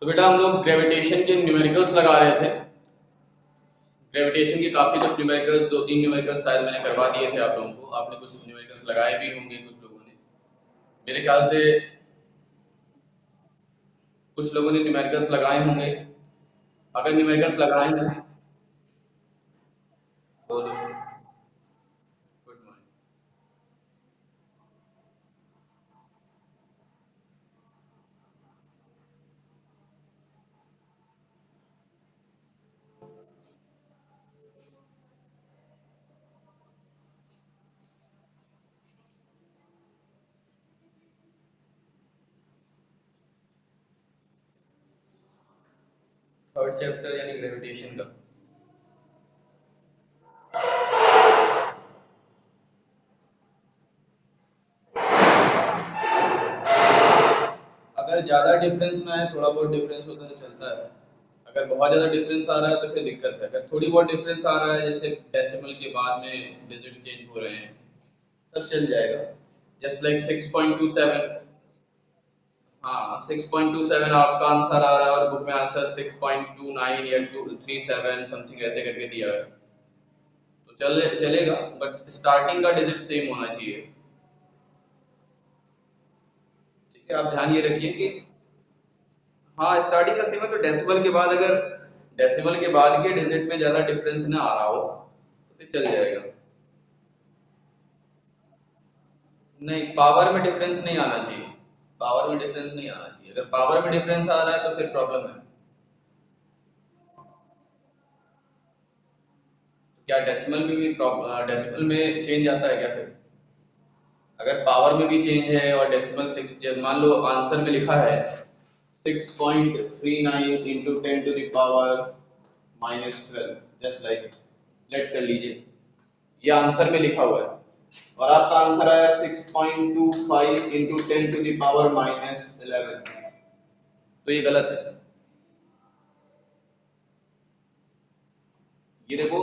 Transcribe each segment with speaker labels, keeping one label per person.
Speaker 1: तो बेटा हम लोग ग्रेविटेशन के न्यूमेरिकल्स लगा रहे थे। ग्रेविटेशन के काफ़ी कुछ न्यूमेरिकल्स, 2-3 न्यूमेरिकल्स शायद मैंने करवा दिए थे आप लोगों को। आपने कुछ न्यूमेरिकल्स लगाए भी होंगे कुछ लोगों ने, मेरे ख्याल से कुछ लोगों ने न्यूमेरिकल्स लगाए होंगे। अगर न्यूमेरिकल्स लगाए हैं, बोलो। Good morning. थर्ड चैप्टर यानी ग्रेविटेशन का। अगर ज़्यादा डिफरेंस ना है, थोड़ा बहुत डिफरेंस होता है चलता है। अगर बहुत ज़्यादा डिफरेंस आ रहा है तो फिर दिक्कत है। अगर थोड़ी बहुत डिफरेंस आ रहा है, जैसे डेसिमल के बाद में डिजिट चेंज हो रहे हैं, तब चल जाएगा। Just like 6.27। हाँ, 6.27 आपका आंसर आ रहा है और बुक में आंसर 6.29 या 237 समथिंग ऐसे करके दिया है, तो चलेगा। बट स्टार्टिंग का डिजिट सेम होना चाहिए। ठीक है, आप ध्यान ये रखिए कि हाँ, स्टार्टिंग का सेम है, तो डेसिमल के बाद अगर डेसिमल के बाद के डिजिट में ज़्यादा डिफरेंस ना आ रहा हो तो फिर चल जाएगा। नहीं, पावर में डिफरेंस नहीं आना चाहिए। पावर में डिफरेंस नहीं आना चाहिए। अगर पावर में डिफरेंस आ रहा है तो फिर प्रॉब्लम है। तो क्या डेसिमल में भी डेसिमल में चेंज आता है क्या फिर? अगर पावर में भी चेंज है और डेसिमल सिक्स, जब मान लो आंसर में लिखा है 6.39 इंटू 10⁻⁻12, जस्ट लाइक लेट कर लीजिए, ये आंसर में लिखा हुआ है और आपका आंसर आया 6.25 इंटू 10⁻⁻11, तो ये गलत है। ये देखो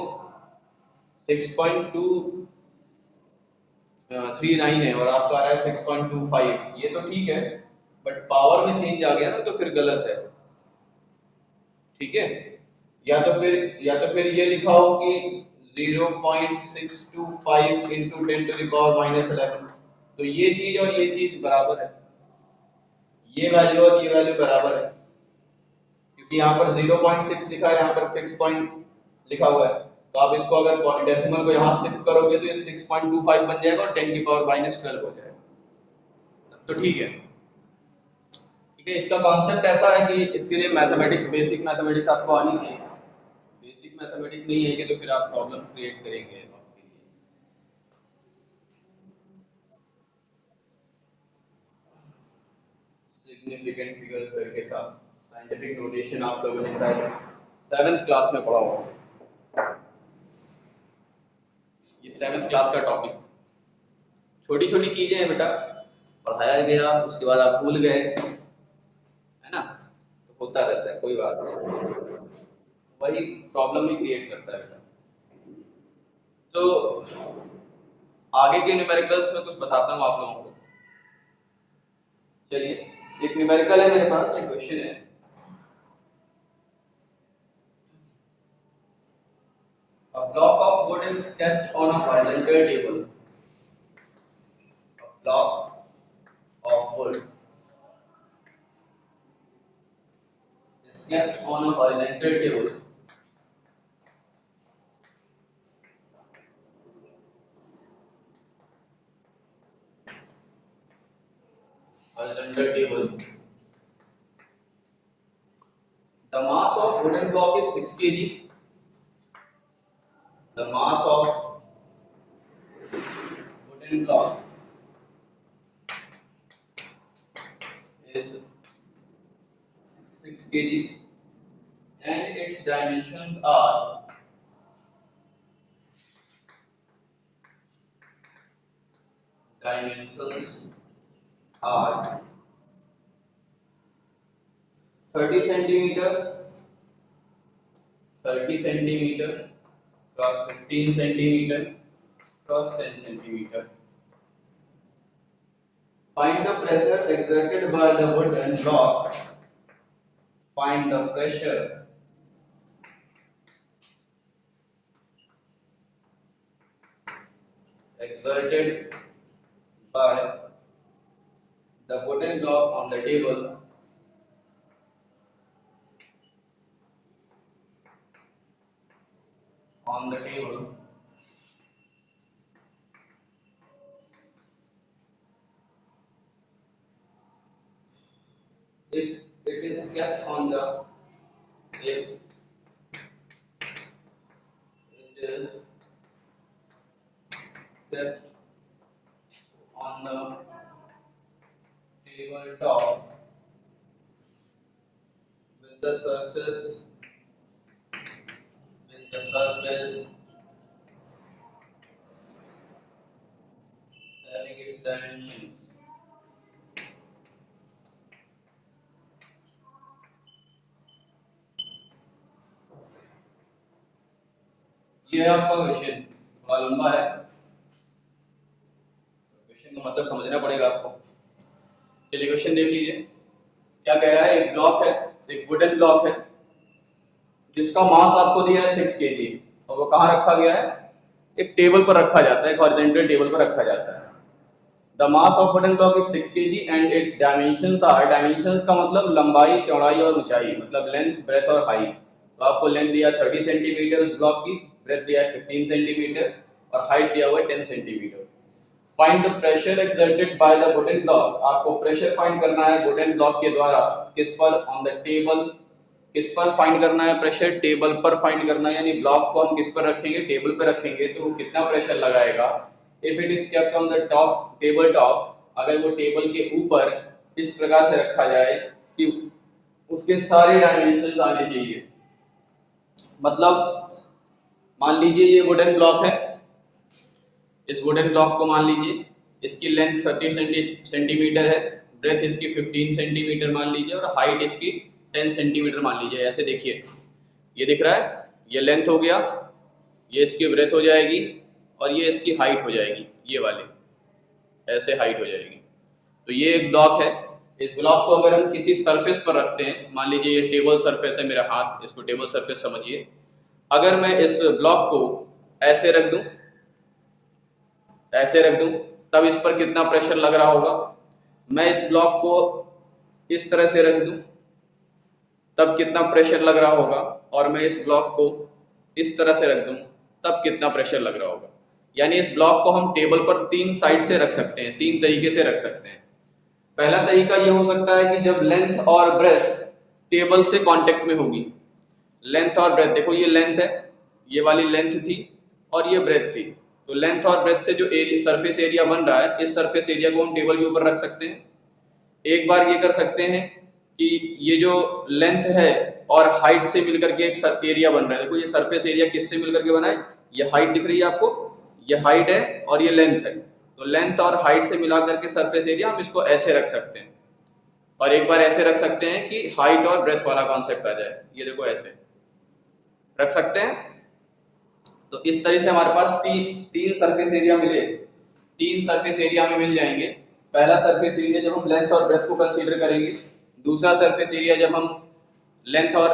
Speaker 1: 6.239 है और आपका आ रहा है 6.25, ये तो ठीक है, बट पावर में चेंज आ गया ना, तो फिर गलत है। ठीक है, या तो फिर ये लिखा हो कि 0.625 इंटू 10⁻⁻11, तो ये चीज और ये चीज बराबर है, ये वैल्यू और ये वैल्यू बराबर है, क्योंकि यहाँ पर 0.6 लिखा है, यहाँ पर 6 पॉइंट लिखा हुआ है। तो आप इसको अगर डेसिमल को यहाँ शिफ्ट करोगे तो ये 6.25 बन जाएगा और 10⁻⁻12 हो जाएगा, तो ठीक है। ठीक है, इसका कॉन्सेप्ट ऐसा है कि इसके लिए मैथमेटिक्स, बेसिक मैथमेटिक्स आपको आनी चाहिए। बेसिक मैथमेटिक्स नहीं है कि तो फिर आप प्रॉब्लम क्रिएट करेंगे आपके लिए। सिग्निफिकेंट फिगर्स करके था, साइंटिफिक नोटेशन आप लोगों ने शायद 7th क्लास में पढ़ा होगा। ये 7th क्लास का टॉपिक। छोटी छोटी चीजें हैं बेटा, पढ़ाया गया उसके बाद आप भूल गए, है ना, तो होता रहता है, कोई बात नहीं, वही प्रॉब्लम ही क्रिएट करता है बेटा। तो आगे के न्यूमेरिकल्स में कुछ बताता हूँ आप लोगों को। चलिए, एक न्यूमेरिकल है मेरे पास, एक क्वेश्चन है। A block of wood is kept on a horizontal table. A block of wood is kept on a horizontal table. Horizontal table. The mass of wooden block is 6 kg. The mass of wooden block is 6 kg and its dimensions are 30 centimeter, 30 centimeter cross 15 centimeter cross 10 centimeter. Find the pressure exerted by the wooden block find the pressure exerted by the wooden block on the table on the table if it is kept on the if it is kept on the tabletop with the surface with the surface having its dimensions. ये है आपका question, थोड़ा लंबा है, question का मतलब समझना पड़ेगा आपको। चलिए क्वेश्चन देख लीजिए, क्या कह रहा है, एक ब्लॉक है, एक वुडन ब्लॉक है जिसका मास आपको दिया है 6 kg और वो कहाँ रखा गया है, एक टेबल पर रखा जाता है, एक हॉरिजॉन्टल टेबल पर रखा जाता है। The mass of wooden block is 6 kg and it's dimensions are, dimensions का मतलब लंबाई, चौड़ाई और ऊंचाई, मतलब लेंथ, ब्रेथ और हाइट। तो आपको लेंथ दिया 30 सेंटीमीटर उस ब्लॉक की, ब्रेथ दिया है 15 सेंटीमीटर और हाइट दिया हुआ है 10 centimetre. Find the pressure exerted by the wooden block, आपको प्रेशर फाइंड करना है वुडन ब्लॉक के द्वारा, किस पर, ऑन द टेबल, किस पर फाइंड करना है प्रेशर, टेबल पर फाइंड करना है, यानी ब्लॉक को हम किस पर रखेंगे, टेबल पर रखेंगे तो वो कितना प्रेशर लगाएगा। If it is kept on the top, table top, अगर वो टेबल के ऊपर इस प्रकार से रखा जाए कि उसके सारे डायमेंशंस आने चाहिए, मतलब मान लीजिए ये वुडन ब्लॉक है, इस वुडन ब्लॉक को मान लीजिए इसकी लेंथ 30 सेंटीमीटर है, ब्रेथ इसकी 15 सेंटीमीटर मान लीजिए और हाइट इसकी 10 सेंटीमीटर मान लीजिए। ऐसे देखिए, ये दिख रहा है, ये लेंथ हो गया, ये इसकी ब्रेथ हो जाएगी और ये इसकी हाइट हो जाएगी, ये वाले ऐसे हाइट हो जाएगी। तो ये एक ब्लॉक है, इस ब्लॉक को अगर हम किसी सरफेस पर रखते हैं, मान लीजिए ये टेबल सरफेस है मेरा हाथ, इसको टेबल सरफेस समझिए, अगर मैं इस ब्लॉक को ऐसे रख दूं, ऐसे रख दूं, तब इस पर कितना प्रेशर लग रहा होगा। मैं इस ब्लॉक को इस तरह से रख दूं, तब कितना प्रेशर लग रहा होगा, और मैं इस ब्लॉक को इस तरह से रख दूं, तब कितना प्रेशर लग रहा होगा। यानी इस ब्लॉक को हम टेबल पर 3 साइड से रख सकते हैं, 3 तरीके से रख सकते हैं। पहला तरीका ये हो सकता है कि जब लेंथ और ब्रेथ टेबल से कांटेक्ट में होगी, लेंथ और ब्रेथ, देखो ये लेंथ है, ये वाली लेंथ थी और ये ब्रेथ थी, तो लेंथ और ब्रेथ से जो एरिया, सरफेस एरिया बन रहा है, इस सरफेस एरिया को हम टेबल के ऊपर रख सकते हैं। एक बार ये कर सकते हैं कि ये जो लेंथ है और हाइट से मिलकर के एक एरिया बन रहा है, देखो ये सरफेस एरिया किससे मिलकर के बना है, ये हाइट दिख रही है आपको, ये हाइट है और ये लेंथ है, तो लेंथ और हाइट से मिला करके सरफेस एरिया हम इसको ऐसे रख सकते हैं। और एक बार ऐसे रख सकते हैं कि हाइट और ब्रेथ वाला कॉन्सेप्ट आ जाए, ये देखो ऐसे रख सकते हैं। तो इस तरह से हमारे पास तीन सरफेस एरिया मिले, 3 सरफेस एरिया में मिल जाएंगे। पहला सरफेस एरिया जब हम लेंथ और ब्रेथ को कंसीडर करेंगे, दूसरा सरफेस एरिया जब हम लेंथ और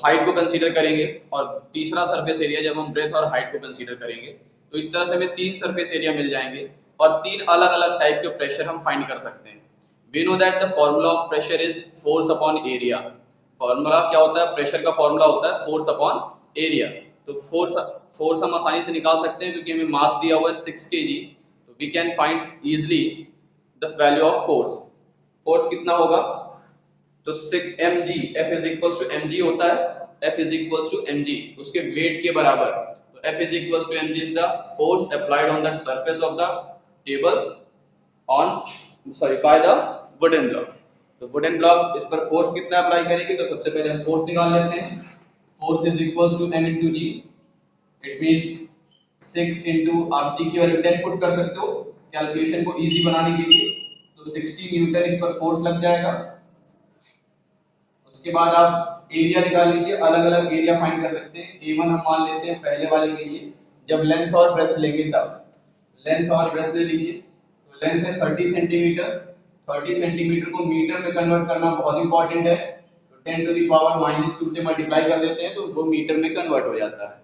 Speaker 1: हाइट को कंसीडर करेंगे, और तीसरा सरफेस एरिया जब हम ब्रेथ और हाइट को कंसीडर करेंगे। तो इस तरह से हमें 3 सरफेस एरिया मिल जाएंगे और 3 अलग अलग टाइप के प्रेशर हम फाइंड कर सकते हैं। We know that the formula of pressure is force upon area. Formula क्या होता है, प्रेशर का फॉर्मूला होता है फोर्स अपॉन एरिया। तो फोर्स हम आसानी से निकाल सकते हैं क्योंकि हमें मास दिया हुआ है 6 kg, तो we can find easily the value of force. Force कितना होगा, तो 6 mg, F is equals to mg होता है, F is equals to mg, उसके वेट के बराबर। तो F is equals to mg is the force applied on the surface of the table on sorry by the wooden block. Wooden वुडन ब्लॉक इस पर फोर्स कितना अप्लाई करेगी, तो सबसे पहले हम फोर्स निकाल लेते हैं। Force is equals to m into g, it means 6 into आप g की वैल्यू 10 पुट कर सकते हो कैलकुलेशन को इजी बनाने के लिए, तो 60 न्यूटन इस पर फोर्स लग जाएगा। उसके बाद आप एरिया निकाल लीजिए, अलग अलग एरिया फाइंड कर सकते हैं। A1 हम मान लेते हैं पहले वाले के लिए, जब लेंथ और ब्रेथ लेंगे तब लेंथ और ब्रेथ ले लीजिए। तो लेंथ है 30 सेंटीमीटर, 30 सेंटीमीटर को मीटर में कन्वर्ट करना बहुत इंपॉर्टेंट है। 10⁻⁻² से मल्टीप्लाई कर देते हैं तो वो मीटर में कन्वर्ट हो जाता है।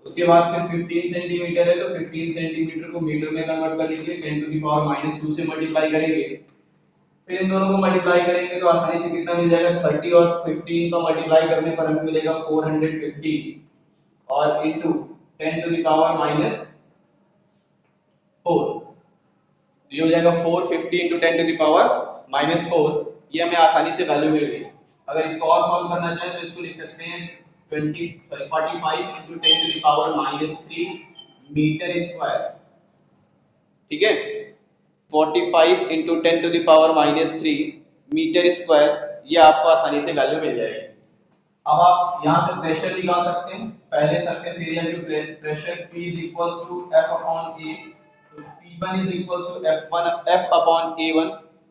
Speaker 1: उसके बाद फिर 15 सेंटीमीटर है तो 15 सेंटीमीटर को मीटर में कन्वर्ट करने के लिए 10⁻²से मल्टीप्लाई करेंगे। फिर इन दोनों को मल्टीप्लाई करेंगे तो आसानी से कितना मिल जाएगा 30 और 15 को मल्टीप्लाई करने पर हमें मिलेगा 450 और इनटू 10⁻⁻4 ये हो जाएगा 450 इंटू 10⁻⁻4। ये हमें आसानी से वैल्यू मिल गई। अगर इसको और सॉल्व करना चाहें तो इसको लिख सकते हैं 45 इंटू 10⁻⁻3 मीटर स्क्वायर। ठीक है, 45 इंटू 10⁻⁻3 मीटर स्क्वायर, ये आपको आसानी से वैल्यू मिल जाएगी। अब आप यहाँ से प्रेशर निकाल सकते हैं। पहले सरफेस एरिया के pressure P is equal to F upon A, तो P1 is equal to F upon A1,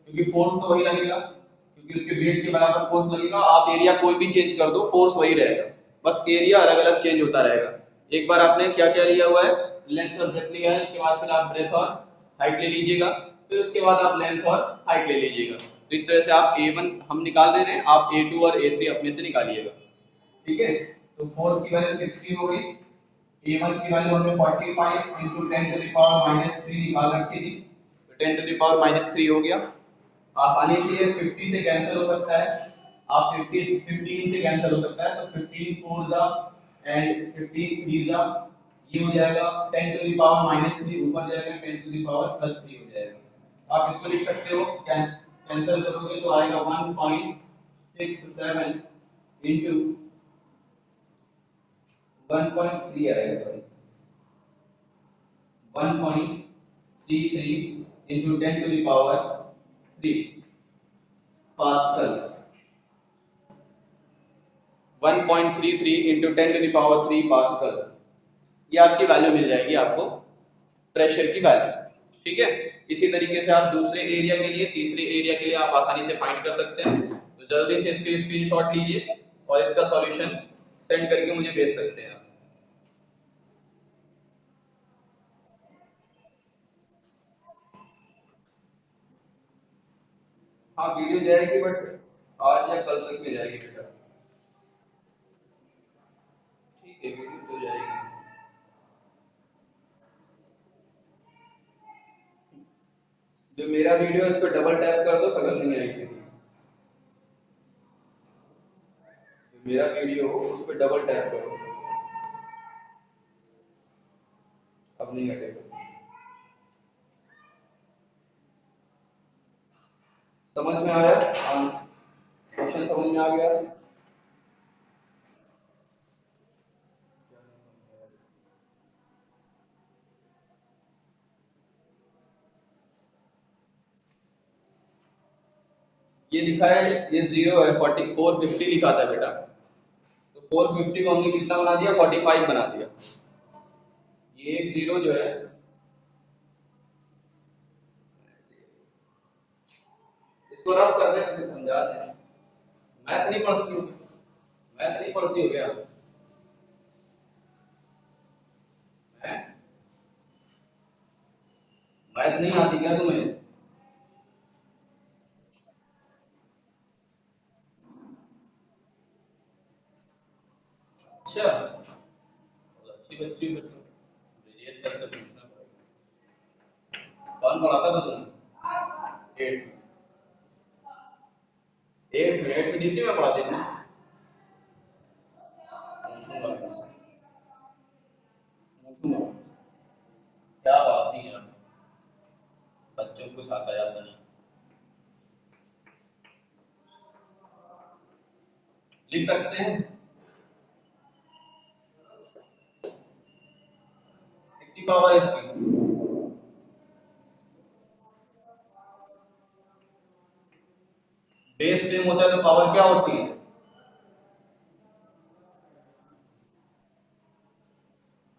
Speaker 1: क्योंकि फोर्स तो वही लगेगा, क्योंकि उसके वेट के बराबर फोर्स लगेगा। आप एरिया कोई भी चेंज कर दो, फोर्स वही रहेगा, बस एरिया अलग अलग चेंज होता रहेगा। एक बार आपने क्या क्या लिया हुआ है, लेंथ और ब्रेथ लिया है, उसके बाद फिर आप ब्रेथ और हाइट ले लीजिएगा, फिर उसके बाद आप लेंथ और हाइट ले लीजिएगा। तो इस तरह से आप A1 हम निकाल दे रहे हैं, आप A2 और A3 अपने से निकालिएगा। ठीक है, तो फोर्स की वैल्यू 60 हो गई, A1 की वैल्यू हमने 45 इंटू 10⁻⁻3 निकाल रखी थी, तो 10⁻⁻3 हो गया। आसानी से ये 50 से कैंसिल हो सकता है, आप 15 से कैंसिल हो सकता है, तो 15 4 जा एंड 15 3 जा, ये हो जाएगा 10⁻⁻3 ऊपर जाएगा 10⁻+3 हो जाएगा। आप इसको लिख सकते हो, कैंसिल करोगे तो आएगा 1.67 इंटू 1.3 आएगा, sorry 1.33 into 10⁻3 pascal. 1.33 into 10⁻3 pascal, ये आपकी वैल्यू मिल जाएगी आपको, प्रेशर की वैल्यू। ठीक है, इसी तरीके से आप दूसरे एरिया के लिए, तीसरे एरिया के लिए आप आसानी से फाइंड कर सकते हैं। तो जल्दी से इसके स्क्रीनशॉट लीजिए और इसका सॉल्यूशन सेंड करके मुझे भेज सकते हैं आप। हाँ वीडियो जाएगी, बट आज या कल तक में जाएगी बेटा। ठीक है, वीडियो तो जाएगी। जो मेरा वीडियो है इस पर डबल टैप कर दो, शकल नहीं आएगी किसी। जो मेरा वीडियो हो उस पर डबल टैप करो, अब नहीं हटेगा। समझ में आया? क्वेश्चन समझ में आ गया? ये लिखा है, ये 0 है, 450 लिखा था बेटा, तो 450 को हमने कितना बना दिया, 45 बना दिया। ये एक 0 जो है, इसको रफ कर दें, फिर समझा दें। मैथ नहीं पढ़ती हो, मैथ नहीं पढ़ती हो क्या? मैथ नहीं आती क्या तुम्हें? अच्छा, अच्छी बच्ची हो, ब्रिलियंट कर से पूछना पड़ेगा। कौन पढ़ाता था तुम्हें? 8 8 में डिग्री में पढ़ाते थे। पूछूंगा मैं तुमसे, पूछूंगा। क्या बात नहीं यार, बच्चों को कुछ आता जाता नहीं। लिख सकते हैं, कितनी पावर है इसकी? बेस सेम होता है तो पावर क्या होती है?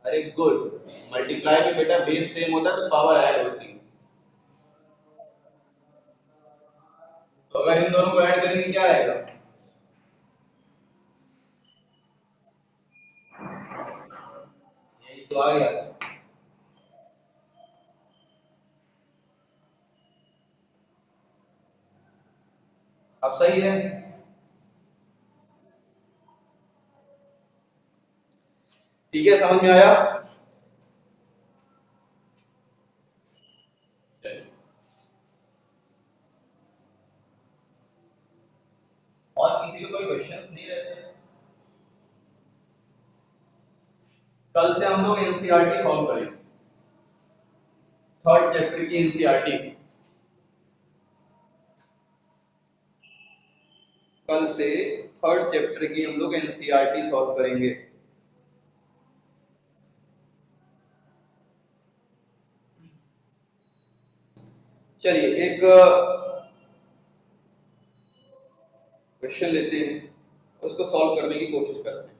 Speaker 1: अरे गुड, मल्टीप्लाई में बेटा बेस सेम होता है तो पावर ऐड होती है। तो अगर इन दोनों को ऐड करेंगे क्या आएगा? यही तो आ गया। अब सही है। ठीक है, समझ में आया? और किसी को कोई क्वेश्चन नहीं रहते हैं? कल से हम लोग एनसीईआरटी सॉल्व करेंगे, थर्ड चैप्टर की एनसीईआरटी। कल से थर्ड चैप्टर की हम लोग एनसीईआरटी सॉल्व करेंगे। चलिए एक क्वेश्चन लेते हैं, उसको सॉल्व करने की कोशिश करते हैं।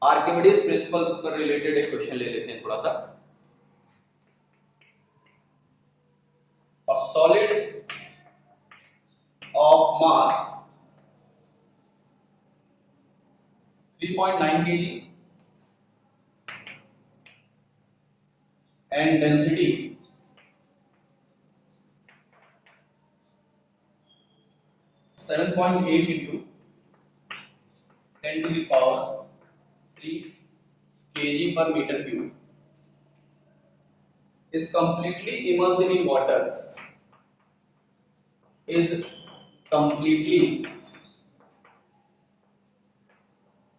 Speaker 1: आर्किमिडीज प्रिंसिपल पर रिलेटेड एक क्वेश्चन ले लेते हैं थोड़ा सा। A solid of mass 3.9 kg and density 7.8 into 10 to the power 3 kg per meter cube is completely immersed in water. Is completely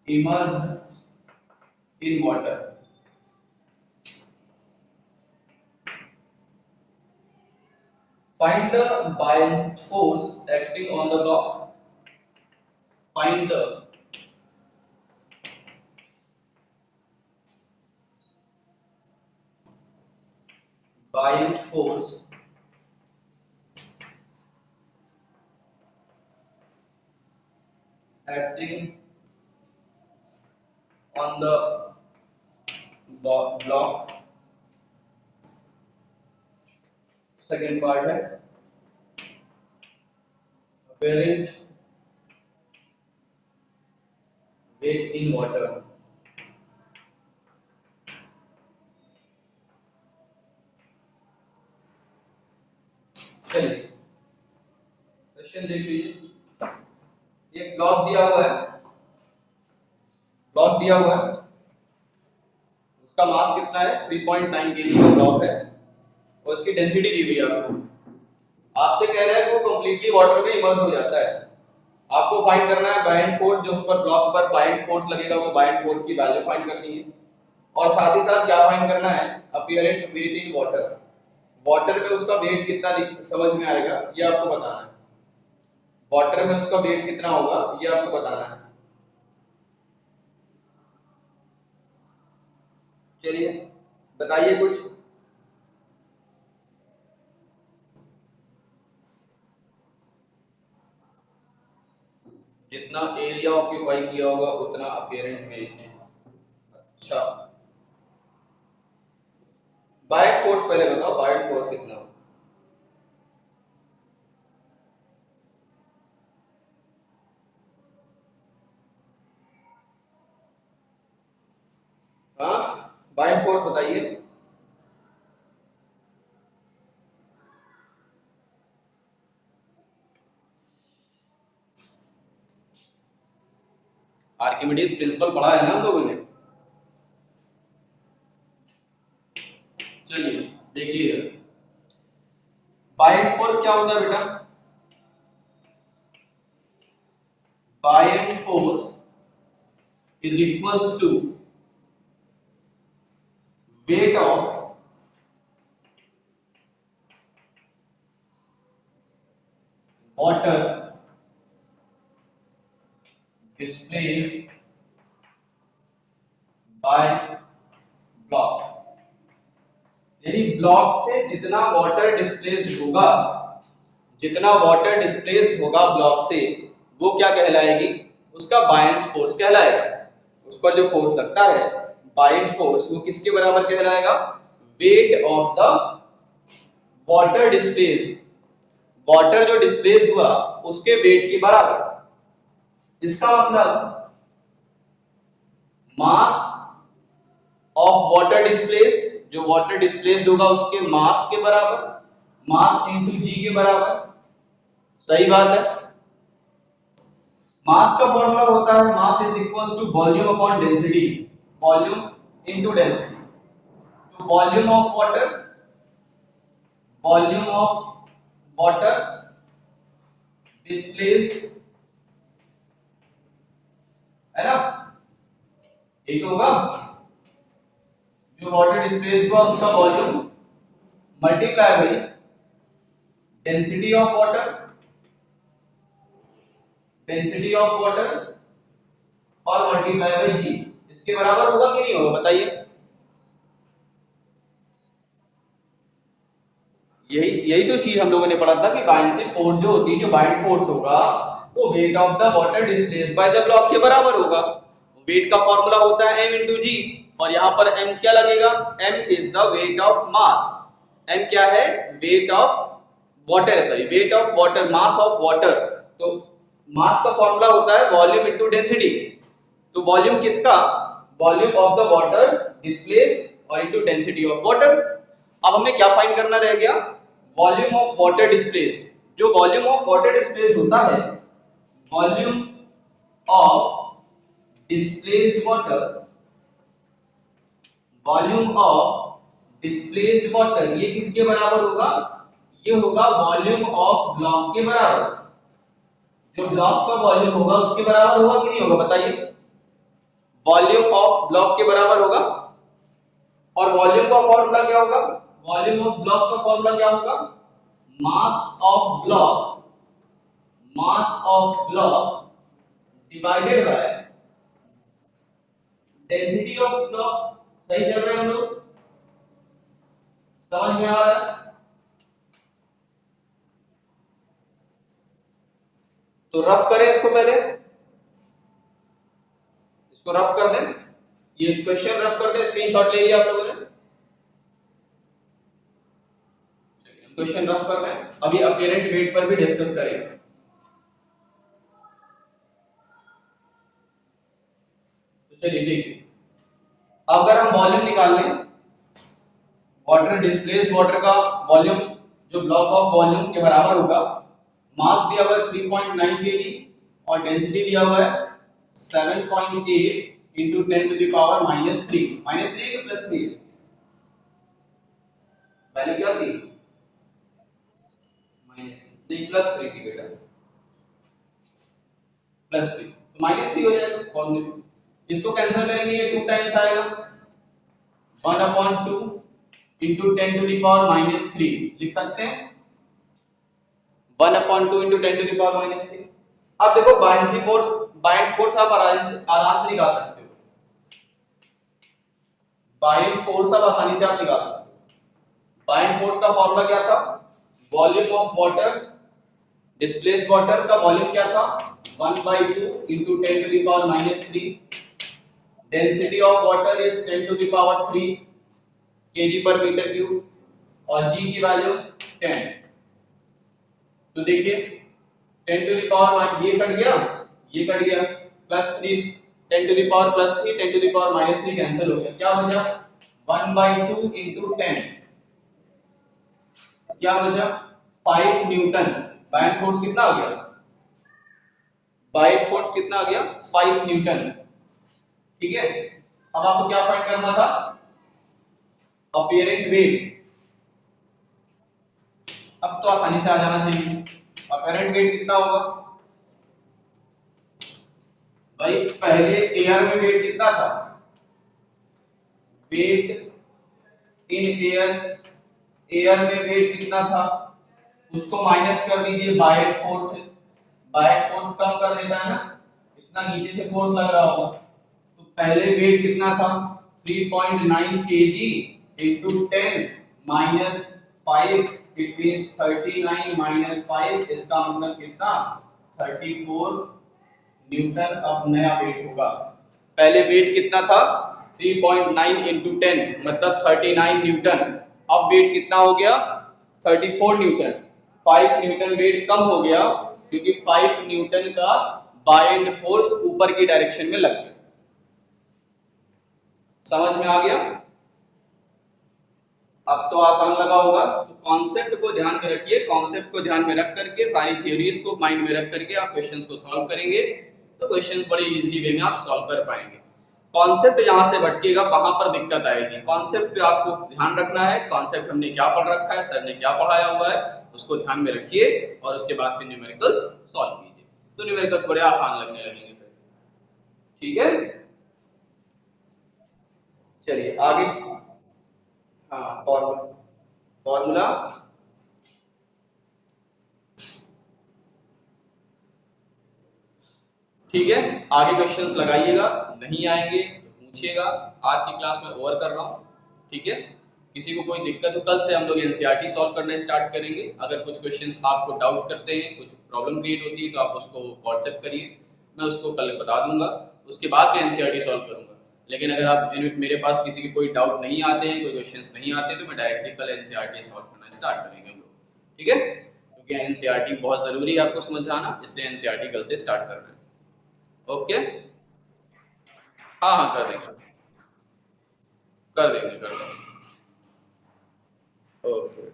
Speaker 1: immersed in water. Find the buoyant force acting on the block. Find the buoyant force acting on the block. Second part है apparent weight in water. चलिए question देख लीजिए। एक block दिया हुआ है, block दिया हुआ है, उसका मास कितना है 3.9 kg का ब्लॉक है और उसकी डेंसिटी दी हुई है आपको। आपसे कह रहा है कि वो कंप्लीटली वाटर में इमर्ज हो जाता है। आपको फाइंड करना है बायंट फोर्स, जो उस पर ब्लॉक पर बायंट फोर्स लगेगा, वो बायंट फोर्स की वैल्यू फाइंड करनी है। और साथ ही साथ क्या फाइंड करना है, अपीयरेंट वेट इन वाटर। वाटर में उसका वेट कितना समझ में आएगा ये आपको बताना है। वाटर में उसका वेट कितना होगा ये आपको बताना है। चलिए बताइए कुछ। जितना एरिया ऑक्यूपाई किया होगा उतना अपीयरेंट वेट। अच्छा, बायंट फोर्स पहले बताओ, बायंट फोर्स कितना होगा? हाँ, बायंट फोर्स बताइए। आर्किमिडीज प्रिंसिपल पढ़ा है ना हम लोगों ने। चलिए देखिए बायंट फोर्स क्या होता है बेटा। Buoyant force is equals to weight of water displaced by block। यानी ब्लॉक से जितना वाटर डिस्प्लेस्ड होगा, जितना वाटर डिस्प्लेस्ड होगा ब्लॉक से, वो क्या कहलाएगी, उसका बायंट फोर्स कहलाएगा। उस पर जो फोर्स लगता है बायंट फोर्स, वो किसके बराबर कहलाएगा, weight of the water displaced. Water जो डिस्प्लेस्ड हुआ उसके वेट के बराबर। इसका मतलब मास ऑफ वाटर डिस्प्लेस्ड, जो वाटर डिस्प्लेस्ड होगा उसके मास के बराबर, मास इंटू जी के बराबर, सही बात है। मास का फॉर्मूला होता है mass is equals to volume upon density, volume into density. तो वॉल्यूम ऑफ वाटर डिस्प्लेस्ड, है ना, एक होगा जो वाटर डिस्प्लेस्ड हुआ उसका volume multiply by density of water, density of water और मल्टीप्लाई बाई जी, इसके बराबर होगा कि नहीं होगा बताइए। यही तो चीज हम लोगों ने पढ़ा था कि बायनेंसी फोर्स जो होती है, जो बाइंड फोर्स होगा वो weight of the water displaced by the block के बराबर होगा। वेट का फॉर्मूला होता है m इंटू जी, और यहाँ पर m क्या लगेगा, m is the weight of mass. m क्या है, weight of water, sorry weight of water, mass of water. तो मास का फॉर्मूला होता है वॉल्यूम इनटू डेंसिटी। तो वॉल्यूम किसका, volume of the water displaced और इनटू डेंसिटी ऑफ वाटर। अब हमें क्या फाइंड करना रह गया, वॉल्यूम ऑफ वाटर डिस्प्लेस्ड। जो वॉल्यूम ऑफ वाटर डिस्प्लेस्ड होता है, volume of displaced water, volume of displaced water ये किसके बराबर होगा, ये होगा वॉल्यूम ऑफ ब्लॉक के बराबर। जो ब्लॉक का वॉल्यूम होगा उसके बराबर होगा कि नहीं होगा बताइए, वॉल्यूम ऑफ ब्लॉक के बराबर होगा। और वॉल्यूम का फॉर्मूला क्या होगा, वॉल्यूम ऑफ ब्लॉक का फॉर्मूला क्या होगा, mass of block, mass of block divided by density of block. सही चल रहे हैं हम लोग, समझ में आ रहा है। तो रफ करें इसको, पहले इसको रफ कर दें, ये क्वेश्चन रफ कर दें, स्क्रीनशॉट ले लिया आप लोगों ने। चलिए क्वेश्चन रफ कर रहे हैं, अभी अपीयरेंट वेट पर भी डिस्कस करेंगे। तो चलिए देखिए, अगर हम वॉल्यूम निकाल लें, वाटर डिस्प्लेस्ड वाटर का वॉल्यूम जो ब्लॉक ऑफ वॉल्यूम के बराबर होगा, मास दिया हुआ है 3.9 kg और डेंसिटी दिया हुआ है 7.8 into 10 to the power -3, -3 के +3 वैल्यू क्या थी, नहीं +3 थी बेटा, +3 तो -3 हो जाएगा फॉर्मूले में। इसको कैंसिल करेंगे, ये 2 टाइम्स आएगा, 1/2 into 10 to the power -3 लिख सकते हैं, 1/2 into 10 to the power -3। अब देखो बायनेंसी फोर्स, बाइंड फोर्स आप आराम से निकाल सकते हो, बाइंड फोर्स आप आसानी से आप निकाल सकते हो। बाइंड फोर्स का फॉर्मूला क्या था, volume of water displaced water का वॉल्यूम क्या था, 1/2 into 10 to the power -3, density of water is 10 to the power 3 kg per meter cube, और g की वैल्यू 10। तो देखिए 10 to the power ये कट गया, ये कट गया, +3, 10 to the power +3, 10 to the power -3 cancel हो गया, क्या बचा 1/2 into 10, क्या बचा 5 न्यूटन। बाइंड फोर्स कितना आ गया, बाइंड फोर्स कितना आ गया 5 न्यूटन। ठीक है, अब आपको क्या फाइंड करना था, अपीयरेंट वेट। अब तो आसानी से आ जाना चाहिए, अपीयरेंट वेट कितना होगा भाई, पहले एयर में वेट कितना था, वेट इन एयर, एयर में वेट कितना था, उसको माइनस कर दीजिए बाय फोर्स से, बाय फोर्स कम कर देता है ना, इतना नीचे से फोर्स लग रहा होगा। तो पहले वेट कितना था 3.9 kg into 10 minus 5, it means 39 minus 5, इसका मतलब कितना 34 न्यूटन अब नया वेट होगा। पहले वेट कितना था 3.9 into 10 मतलब 39 न्यूटन, अब वेट कितना हो गया 34 न्यूटन। 5 न्यूटन वेट कम हो गया क्योंकि 5 न्यूटन का बाइंड फोर्स ऊपर की डायरेक्शन में लग गया। समझ में आ गया। अब तो आसान लगा होगा। तो कॉन्सेप्ट को ध्यान में रखिए, कॉन्सेप्ट को ध्यान में रख करके सारी थ्योरीज को माइंड में रख करके आप क्वेश्चंस को सॉल्व करेंगे तो क्वेश्चंस बड़े इजीली वे में आप सॉल्व कर पाएंगे। कॉन्सेप्ट जहां से भटकेगा वहां पर दिक्कत आएगी। कॉन्सेप्ट पे आपको ध्यान रखना है, कॉन्सेप्ट हमने क्या पढ़ रखा है, सर ने क्या पढ़ाया हुआ है, उसको ध्यान में रखिए और उसके बाद फिर न्यूमेरिकल्स सॉल्व कीजिए, तो न्यूमेरिकल्स बड़े आसान लगने लगेंगे फिर। ठीक है, चलिए आगे। हाँ, फॉर्मूला ठीक है। आगे क्वेश्चंस लगाइएगा, नहीं आएंगे तो पूछिएगा। आज की क्लास में ओवर कर रहा हूँ, ठीक है। किसी को कोई दिक्कत हो, कल से हम लोग एनसीईआरटी सॉल्व करना स्टार्ट करेंगे। अगर कुछ क्वेश्चंस आपको डाउट करते हैं, कुछ प्रॉब्लम क्रिएट होती है तो आप उसको व्हाट्सएप करिए, मैं उसको कल बता दूंगा, उसके बाद मैं एनसीईआरटी सॉल्व करूंगा। लेकिन अगर आप मेरे पास किसी के कोई डाउट नहीं आते हैं, कोई क्वेश्चंस नहीं आते, तो मैं डायरेक्टली कल एनसीईआरटी सॉल्व करना स्टार्ट करेंगे हम लोग, ठीक है। क्योंकि एनसीईआरटी बहुत जरूरी है आपको समझाना, इसलिए एनसीईआरटी कल से स्टार्ट कर रहे हैं। ओके, हाँ हाँ कर देंगे, कर देंगे, कर देंगे। ओके।